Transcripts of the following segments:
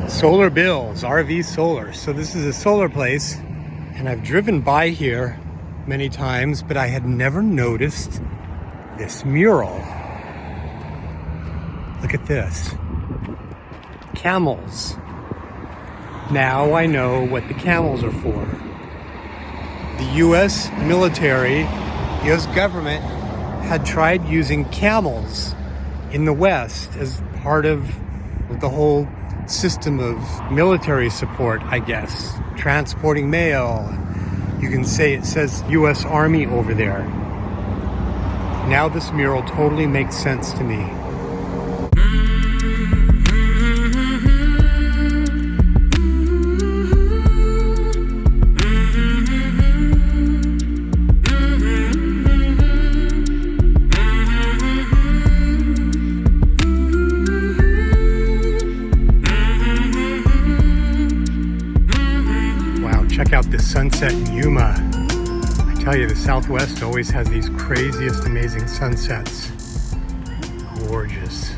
Solar Bills, RV Solar. So this is a solar place, and I've driven by here many times, but I had never noticed this mural. Look at this. Camels. Now I know what the camels are for. The US military, US government had tried using camels in the West as part of the whole system of military support, I guess. Transporting mail. You can say it says US Army over there. Now this mural totally makes sense to me. Check out this sunset in Yuma. I tell you, the Southwest always has these craziest, amazing sunsets. Gorgeous.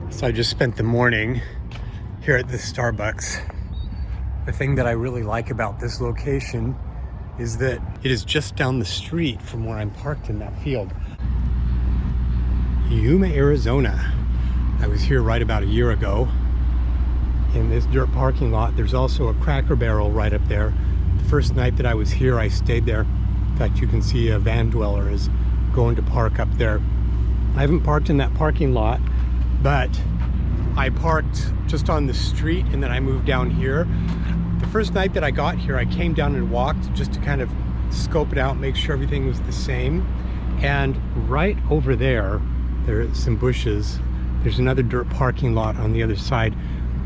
So I just spent the morning here at this Starbucks. The thing that I really like about this location is that it is just down the street from where I'm parked in that field. Yuma, Arizona. I was here right about a year ago. In this dirt parking lot, there's also a Cracker Barrel right up there. The first night that I was here, I stayed there. In fact, you can see a van dweller is going to park up there. I haven't parked in that parking lot, but I parked just on the street and then I moved down here. The first night that I got here, I came down and walked just to kind of scope it out, make sure everything was the same. And right over there, there are some bushes. There's another dirt parking lot on the other side.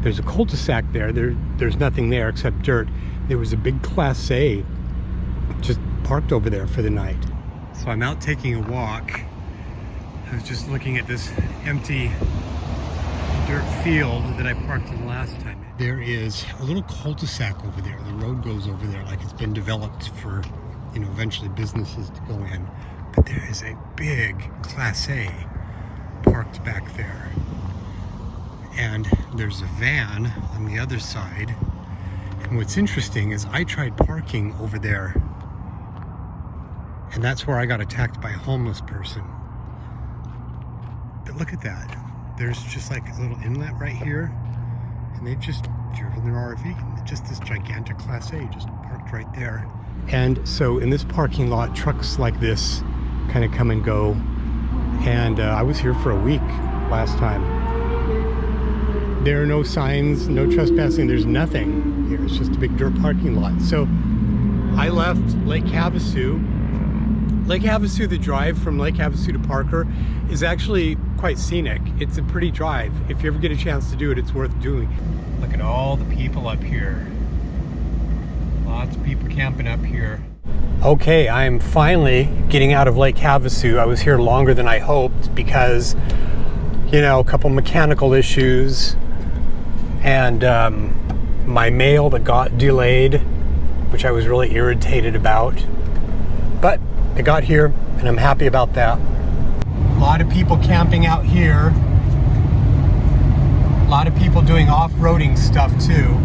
There's a cul-de-sac there. There's nothing there except dirt. There was a big Class A just parked over there for the night. So I'm out taking a walk. I was just looking at this empty dirt field that I parked in last time. There is a little cul-de-sac over there. The road goes over there like it's been developed for, eventually businesses to go in. But there is a big Class A parked back there. And there's a van on the other side. And what's interesting is I tried parking over there, and that's where I got attacked by a homeless person. But look at that. There's just like a little inlet right here, and they've just driven their RV. Just this gigantic Class A just parked right there. And so in this parking lot, trucks like this kind of come and go. And I was here for a week last time. There are no signs, no trespassing, there's nothing here. It's just a big dirt parking lot. So I left Lake Havasu. Lake Havasu, the drive from Lake Havasu to Parker is actually quite scenic. It's a pretty drive. If you ever get a chance to do it, it's worth doing. Look at all the people up here. Lots of people camping up here. Okay, I'm finally getting out of Lake Havasu. I was here longer than I hoped because, a couple mechanical issues. And my mail that got delayed, which I was really irritated about. But I got here and I'm happy about that. A lot of people camping out here. A lot of people doing off-roading stuff too.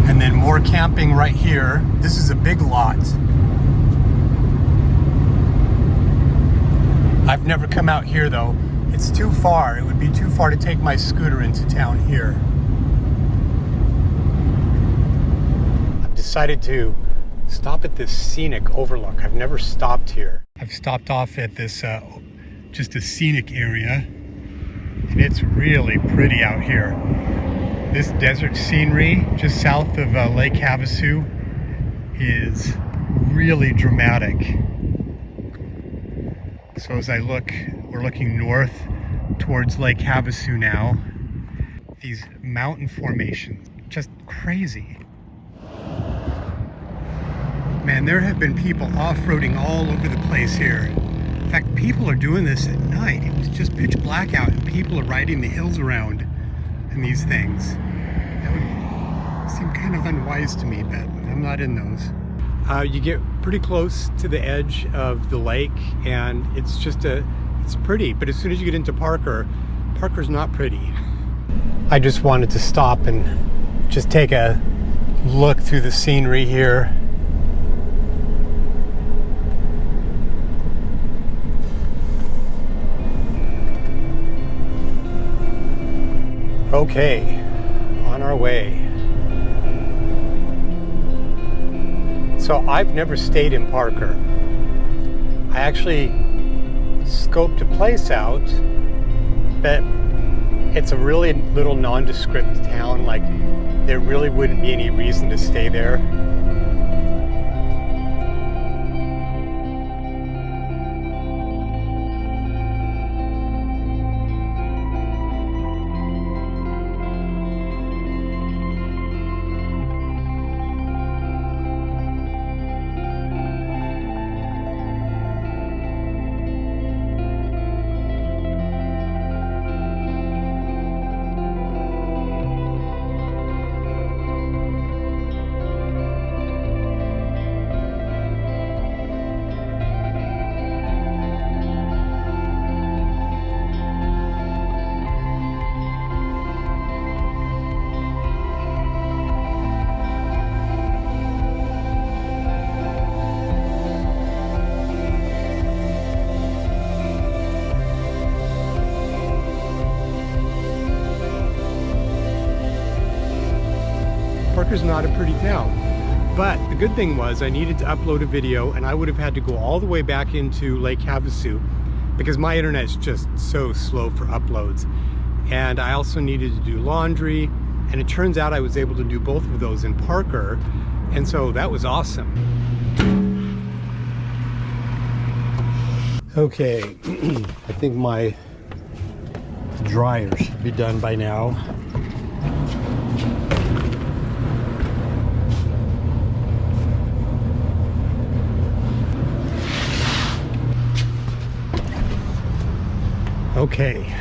And then more camping right here. This is a big lot. I've never come out here though. It's too far. It would be too far to take my scooter into town here. I've decided to stop at this scenic overlook. I've never stopped here. I've stopped off at this just a scenic area, and it's really pretty out here. This desert scenery just south of Lake Havasu is really dramatic. So as I look, we're looking north towards Lake Havasu now. These mountain formations, just crazy. Man, there have been people off-roading all over the place here. In fact, people are doing this at night. It was just pitch black out and people are riding the hills around in these things. That would seem kind of unwise to me, but I'm not in those. You get pretty close to the edge of the lake, and it's pretty. But as soon as you get into Parker's not pretty. I just wanted to stop and just take a look through the scenery here. Okay, on our way. So I've never stayed in Parker. I actually scoped a place out, but it's a really little nondescript town. Like, there really wouldn't be any reason to stay there. Parker's not a pretty town, but the good thing was I needed to upload a video, and I would have had to go all the way back into Lake Havasu because my internet's just so slow for uploads. And I also needed to do laundry, and it turns out I was able to do both of those in Parker, and so that was awesome. Okay, I think my dryer should be done by now. Okay.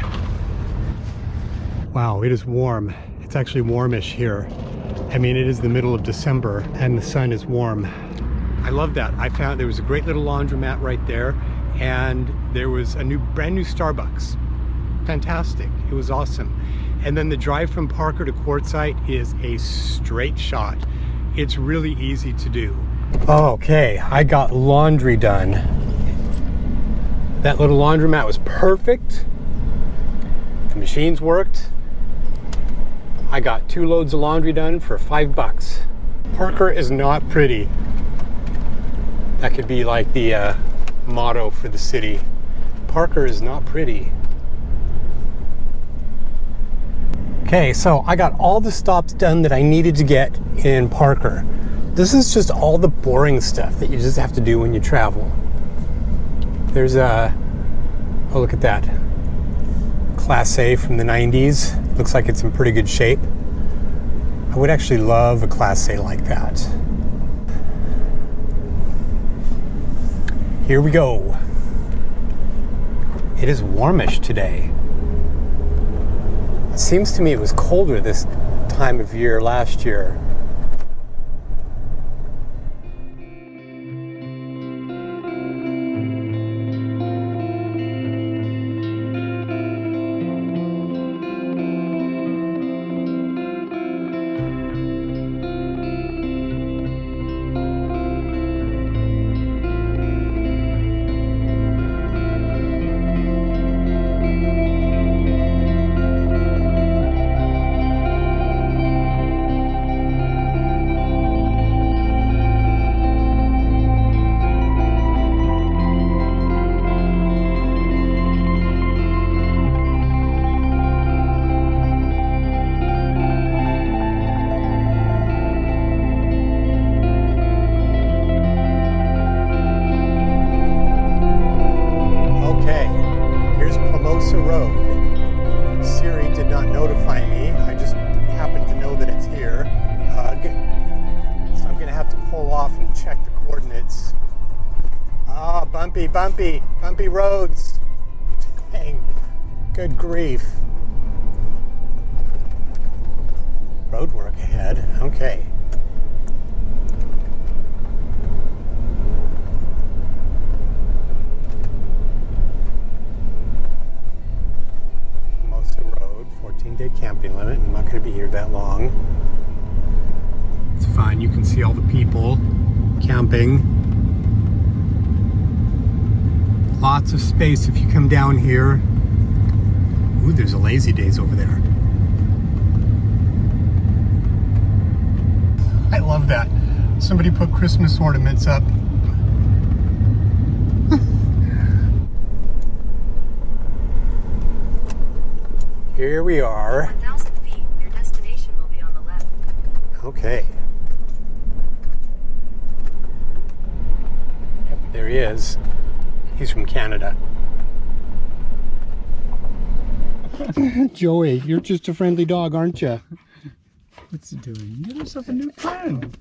Wow, it is warm. It's actually warmish here. I mean, it is the middle of December and the sun is warm. I love that. I found there was a great little laundromat right there, and there was a brand new Starbucks. Fantastic. It was awesome. And then the drive from Parker to Quartzsite is a straight shot. It's really easy to do. Okay, I got laundry done. That little laundromat was perfect. The machines worked. I got 2 loads of laundry done for $5. Parker is not pretty. That could be like the motto for the city. Parker is not pretty. Okay, so I got all the stops done that I needed to get in Parker. This is just all the boring stuff that you just have to do when you travel. There's oh, look at that. Class A from the 90s. Looks like it's in pretty good shape. I would actually love a Class A like that. Here we go. It is warmish today. It seems to me it was colder this time of year last year. Bumpy roads. Dang, good grief. Road work ahead, okay. going to be here that long. It's fine. You can see all the people camping. Lots of space if you come down here. Ooh, there's a Lazy Days over there. I love that. Somebody put Christmas ornaments up. Here we are. 1,000 feet. Your destination will be on the left. Okay. Yep, there he is. He's from Canada. Joey, you're just a friendly dog, aren't you? What's he doing? Get yourself a new friend.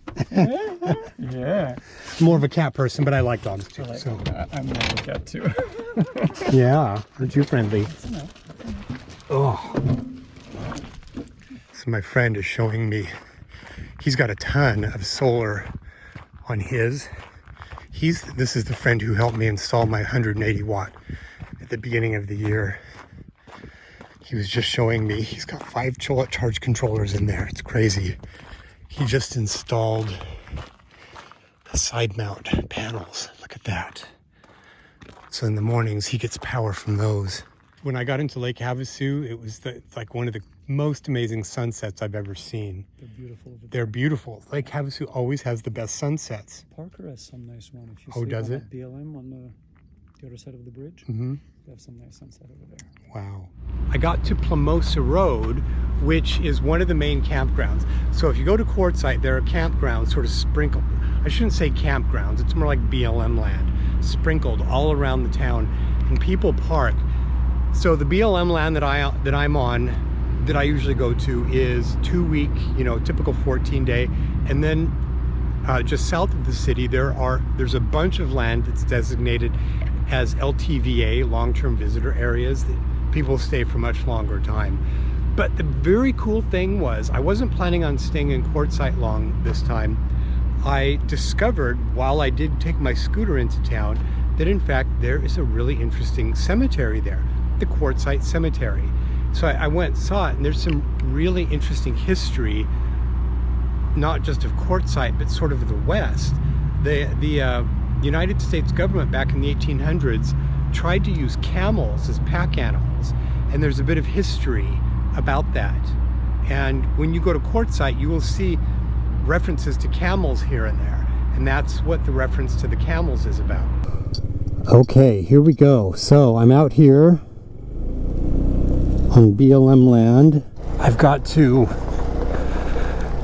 Yeah. More of a cat person, but I like dogs too. So. I'm more of a cat too. Yeah, aren't you friendly? Oh. So my friend is showing me, he's got a ton of solar on his. This is the friend who helped me install my 180 watt at the beginning of the year. He was just showing me, he's got 5 charge controllers in there. It's crazy. He just installed the side mount panels. Look at that. So in the mornings, he gets power from those. When I got into Lake Havasu, it was like one of the most amazing sunsets I've ever seen. They're beautiful over there. They're beautiful. Lake Havasu always has the best sunsets. Parker has some nice one. If you Oh, sleep does on it? that BLM on the other side of the bridge, Mm-hmm. they have some nice sunset over there. Wow. I got to Plamosa Road, which is one of the main campgrounds. So if you go to Quartzsite, there are campgrounds sort of sprinkled. I shouldn't say campgrounds, it's more like BLM land, sprinkled all around the town, and people park. So the BLM land that I'm on, that I usually go to, is 2 week, typical 14-day, and then just south of the city there's a bunch of land that's designated as LTVA, long-term visitor areas, that people stay for much longer time. But the very cool thing was, I wasn't planning on staying in Quartzsite long this time. I discovered, while I did take my scooter into town, that in fact there is a really interesting cemetery there, the Quartzsite Cemetery. So I went and saw it, and there's some really interesting history, not just of Quartzsite, but sort of the West. The United States government back in the 1800s tried to use camels as pack animals, and there's a bit of history about that. And when you go to Quartzsite, you will see references to camels here and there, and that's what the reference to the camels is about. Okay, here we go. So I'm out here on BLM land. I've got to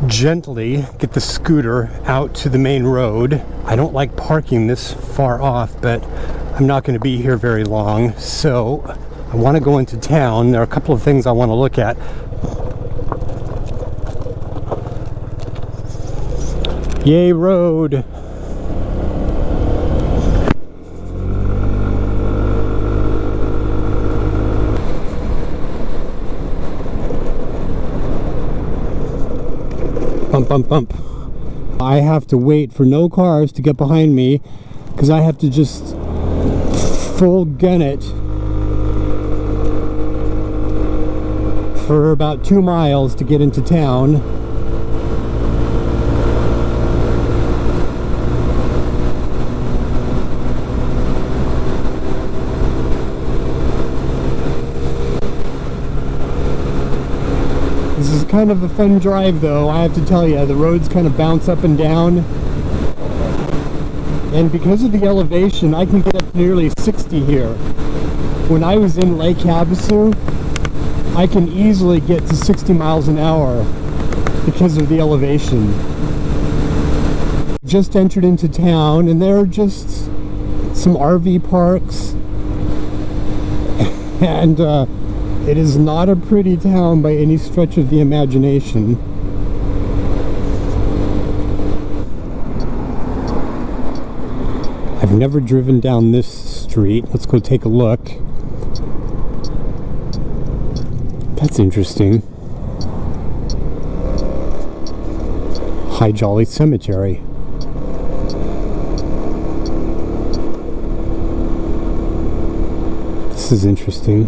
gently get the scooter out to the main road. I don't like parking this far off, but I'm not going to be here very long, so I want to go into town. There are a couple of things I want to look at. Yay, road! Bump, bump, bump. I have to wait for no cars to get behind me because I have to just full gun it for about 2 miles to get into town. This is kind of a fun drive though, I have to tell you. The roads kind of bounce up and down. And because of the elevation, I can get up to nearly 60 here. When I was in Lake Havasu, I can easily get to 60 miles an hour because of the elevation. Just entered into town, and there are just some RV parks. And it is not a pretty town by any stretch of the imagination. I've never driven down this street. Let's go take a look. That's interesting. High Jolly Cemetery. This is interesting.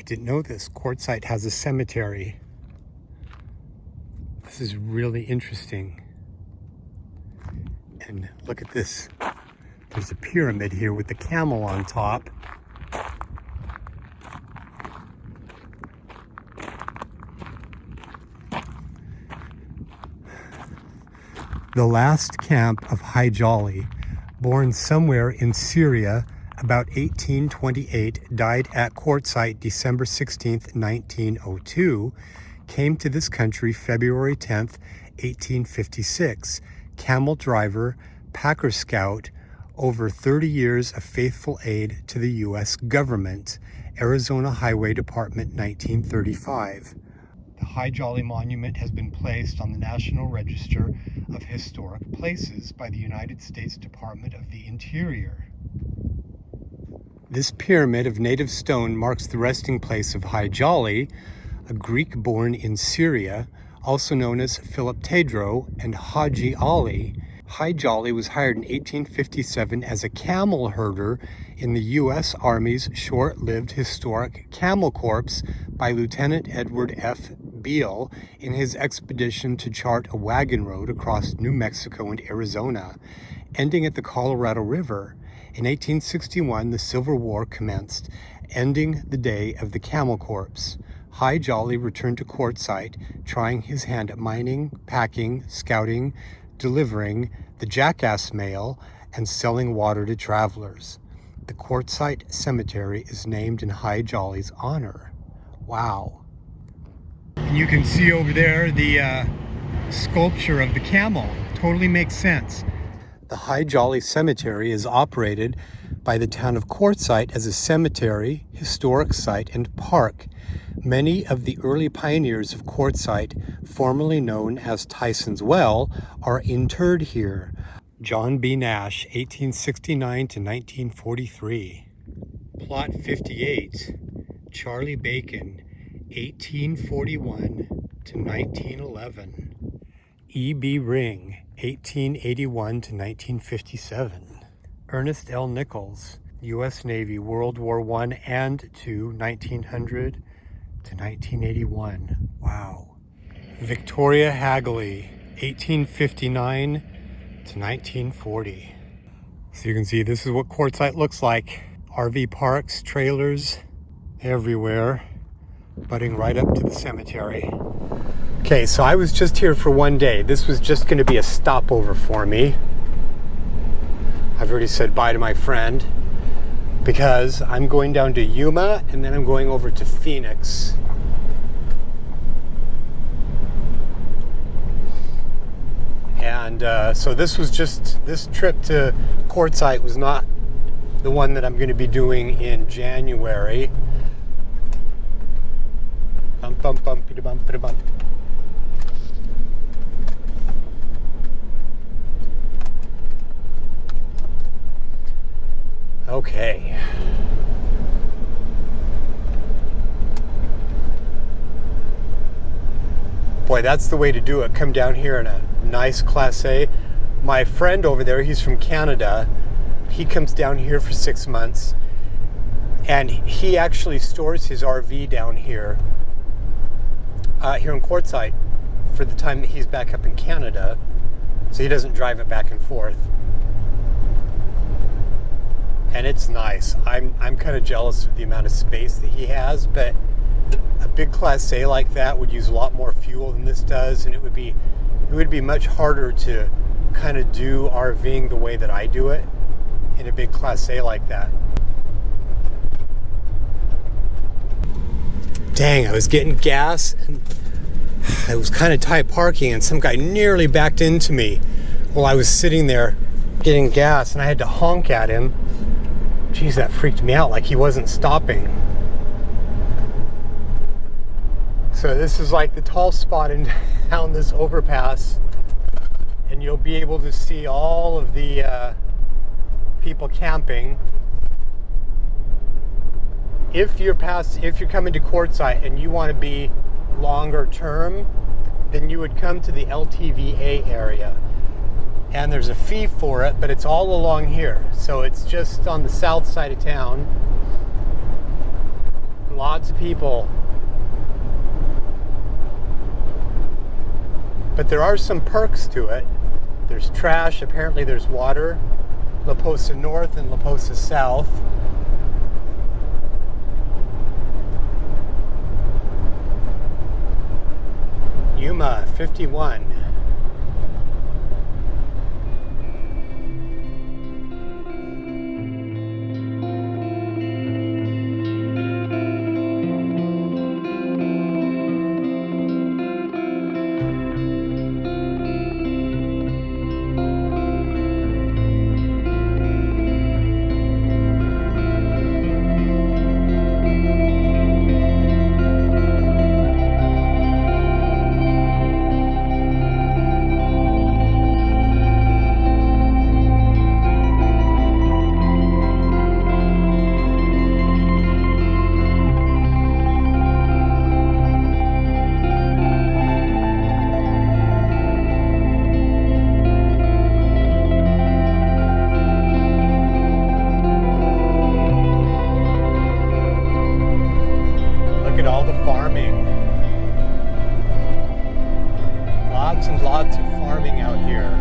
didn't know this. Quartzsite has a cemetery. This is really interesting. And look at this. There's a pyramid here with the camel on top. The last camp of High Jolly, born somewhere in Syria about 1828, died at Quartzsite December 16th, 1902, came to this country February 10th, 1856, camel driver, Packer Scout, over 30 years of faithful aid to the U.S. government, Arizona Highway Department, 1935. The High Jolly Monument has been placed on the National Register of Historic Places by the United States Department of the Interior. This pyramid of native stone marks the resting place of High Jolly, a Greek born in Syria, also known as Philip Tedro and Haji Ali. High Jolly was hired in 1857 as a camel herder in the U.S. Army's short-lived historic Camel Corps by Lieutenant Edward F. Beale in his expedition to chart a wagon road across New Mexico and Arizona, ending at the Colorado River. In 1861, the Civil War commenced, ending the day of the Camel Corps. High Jolly returned to Quartzsite, trying his hand at mining, packing, scouting, delivering the jackass mail, and selling water to travelers. The Quartzsite Cemetery is named in High Jolly's honor. Wow. And you can see over there the sculpture of the camel. Totally makes sense. The High Jolly Cemetery is operated by the town of Quartzsite as a cemetery, historic site, and park. Many of the early pioneers of Quartzsite, formerly known as Tyson's Well, are interred here. John B. Nash, 1869 to 1943. Plot 58, Charlie Bacon, 1841 to 1911. E.B. Ring, 1881 to 1957. Ernest L. Nichols, U.S. Navy, World War I and II, 1900 to 1981. Wow. Victoria Hagley, 1859 to 1940. So you can see this is what Quartzsite looks like. RV parks, trailers, everywhere, butting right up to the cemetery. Okay, so I was just here for one day. This was just going to be a stopover for me. I've already said bye to my friend because I'm going down to Yuma and then I'm going over to Phoenix. And so this trip to Quartzsite was not the one that I'm going to be doing in January. Bump, bump, bumpity bump, bump, bump. Okay. Boy, that's the way to do it. Come down here in a nice Class A. My friend over there, he's from Canada. He comes down here for 6 months. And he actually stores his RV down here, here in Quartzsite, for the time that he's back up in Canada. So he doesn't drive it back and forth. And it's nice. I'm kind of jealous of the amount of space that he has, but a big Class A like that would use a lot more fuel than this does, and it would be much harder to kind of do RVing the way that I do it in a big Class A like that. Dang, I was getting gas and it was kind of tight parking, and some guy nearly backed into me while I was sitting there getting gas, and I had to honk at him. Geez, that freaked me out, like he wasn't stopping. So this is like the tall spot down this overpass, and you'll be able to see all of the people camping. If you're coming to Quartzsite and you want to be longer term, then you would come to the LTVA area. And there's a fee for it, but it's all along here. So it's just on the south side of town. lots of people. But there are some perks to it. There's trash, apparently there's water. La Posa North and La Posa South. Yuma 51. Look at all the farming. Lots and lots of farming out here.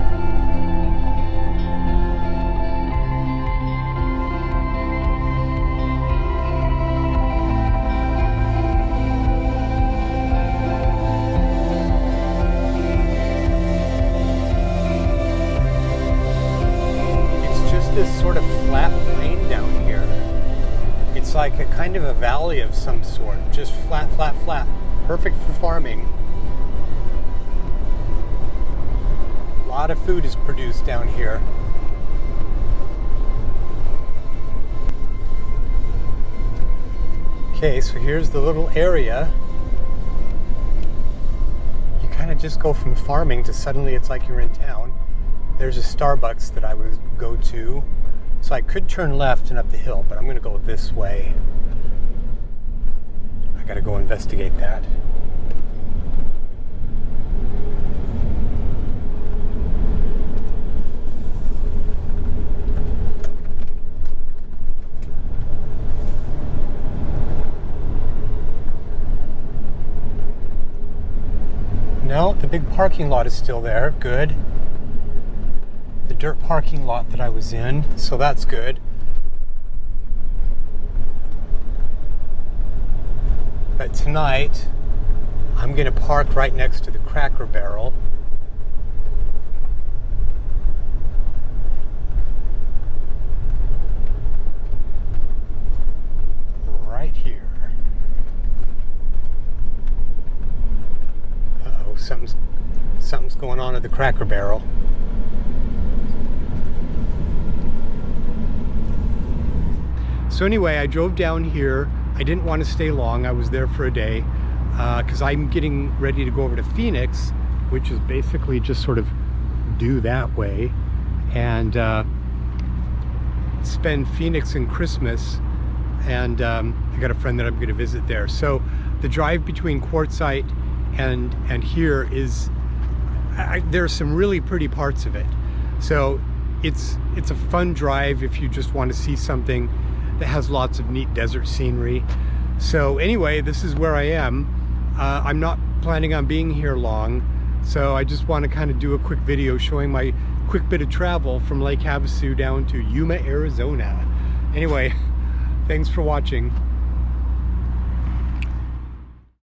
It's just this sort of flat plain down here. It's like a kind of a valley of some sort, just flat, flat, flat. Perfect for farming. A lot of food is produced down here. Okay, so here's the little area. You kind of just go from farming to suddenly it's like you're in town. There's a Starbucks that I would go to. So I could turn left and up the hill, but I'm going to go this way. I got to go investigate that. No, the big parking lot is still there. Good. The dirt parking lot that I was in, so that's good. But tonight, I'm going to park right next to the Cracker Barrel. Right here. Uh-oh, something's going on at the Cracker Barrel. So anyway, I drove down here. I didn't want to stay long. I was there for a day because I'm getting ready to go over to Phoenix, which is basically just sort of due that way, and spend Phoenix and Christmas. And I got a friend that I'm going to visit there. So the drive between Quartzsite and here is, there's some really pretty parts of it. So it's a fun drive if you just want to see something that has lots of neat desert scenery. So anyway, this is where I am. I'm not planning on being here long, so I just want to kind of do a quick video showing my quick bit of travel from Lake Havasu down to Yuma, Arizona. Anyway, thanks for watching.